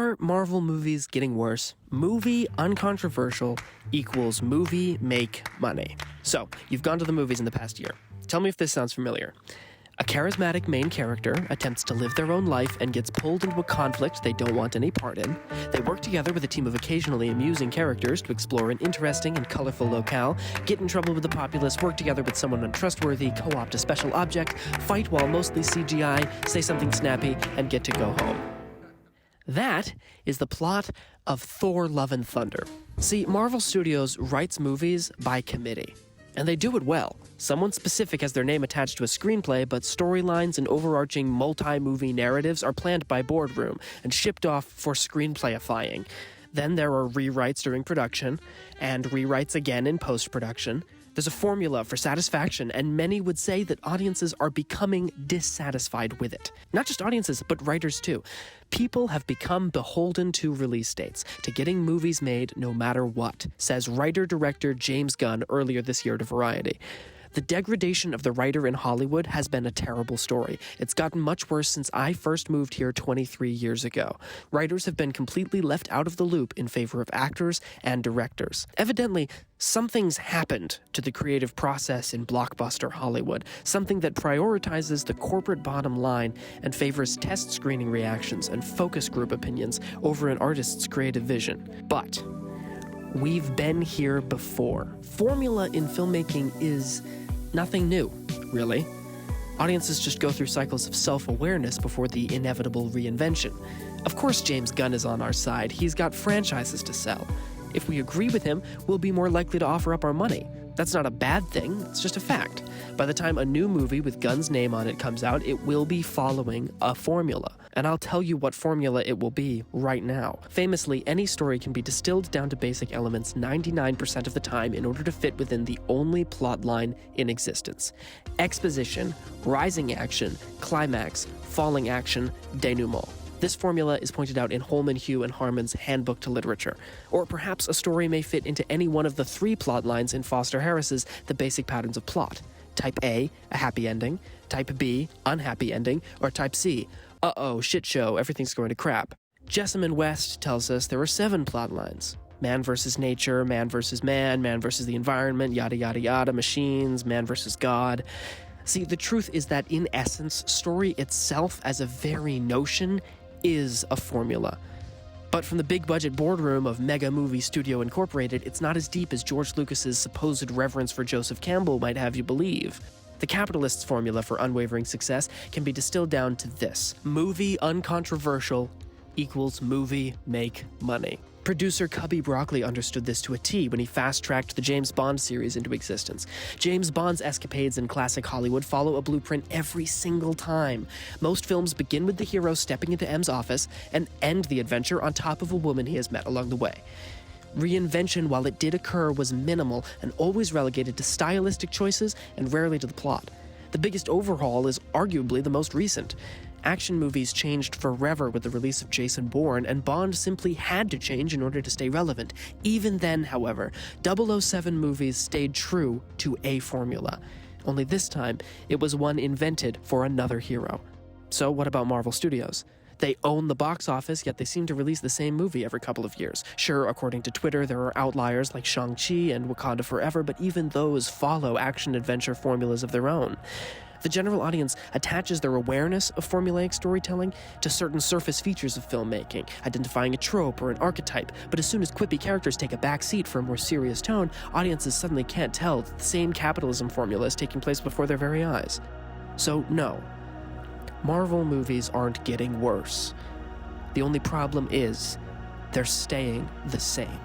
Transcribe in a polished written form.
Are Marvel movies getting worse? Movie uncontroversial equals movie make money. So, you've gone to the movies in the past year. Tell me if this sounds familiar. A charismatic main character attempts to live their own life and gets pulled into a conflict they don't want any part in. They work together with a team of occasionally amusing characters to explore an interesting and colorful locale, get in trouble with the populace, work together with someone untrustworthy, co-opt a special object, fight while mostly CGI, say something snappy, and get to go home. That is the plot of Thor: Love and Thunder. See, Marvel Studios writes movies by committee. And they do it well. Someone specific has their name attached to a screenplay, but storylines and overarching multi-movie narratives are planned by boardroom and shipped off for screenplayifying. Then there are rewrites during production, and rewrites again in post-production. There's a formula for satisfaction, and many would say that audiences are becoming dissatisfied with it. Not just audiences, but writers too. People have become beholden to release dates, to getting movies made no matter what, says writer-director James Gunn earlier this year to Variety. The degradation of the writer in Hollywood has been a terrible story. It's gotten much worse since I first moved here 23 years ago. Writers have been completely left out of the loop in favor of actors and directors. Evidently, something's happened to the creative process in blockbuster Hollywood, something that prioritizes the corporate bottom line and favors test screening reactions and focus group opinions over an artist's creative vision. But we've been here before. Formula in filmmaking is nothing new, really. Audiences just go through cycles of self-awareness before the inevitable reinvention. Of course James Gunn is on our side. He's got franchises to sell. If we agree with him, we'll be more likely to offer up our money. That's not a bad thing, it's just a fact. By the time a new movie with Gunn's name on it comes out, it will be following a formula. And I'll tell you what formula it will be right now. Famously, any story can be distilled down to basic elements 99% of the time in order to fit within the only plot line in existence. Exposition, rising action, climax, falling action, denouement. This formula is pointed out in Holman, Hugh, and Harmon's Handbook to Literature. Or perhaps a story may fit into any one of the three plot lines in Foster Harris's The Basic Patterns of Plot. Type A, a happy ending. Type B, unhappy ending. Or Type C, uh-oh, shit show, everything's going to crap. Jessamine West tells us there are 7 plot lines. Man versus nature, man versus the environment, yada yada yada, machines, man versus God. See, the truth is that in essence, story itself as a very notion is a formula. But from the big budget boardroom of Mega Movie Studio Incorporated, it's not as deep as George Lucas's supposed reverence for Joseph Campbell might have you believe. The capitalist's formula for unwavering success can be distilled down to this: movie uncontroversial equals movie make money. Producer Cubby Broccoli understood this to a T when he fast-tracked the James Bond series into existence. James Bond's escapades in classic Hollywood follow a blueprint every single time. Most films begin with the hero stepping into M's office and end the adventure on top of a woman he has met along the way. Reinvention, while it did occur, was minimal and always relegated to stylistic choices and rarely to the plot. The biggest overhaul is arguably the most recent. Action movies changed forever with the release of Jason Bourne, and Bond simply had to change in order to stay relevant. Even then, however, 007 movies stayed true to a formula. Only this time, it was one invented for another hero. So what about Marvel Studios? They own the box office, yet they seem to release the same movie every couple of years. Sure, according to Twitter, there are outliers like Shang-Chi and Wakanda Forever, but even those follow action-adventure formulas of their own. The general audience attaches their awareness of formulaic storytelling to certain surface features of filmmaking, identifying a trope or an archetype, but as soon as quippy characters take a back seat for a more serious tone, audiences suddenly can't tell that the same capitalism formula is taking place before their very eyes. So no, Marvel movies aren't getting worse. The only problem is they're staying the same.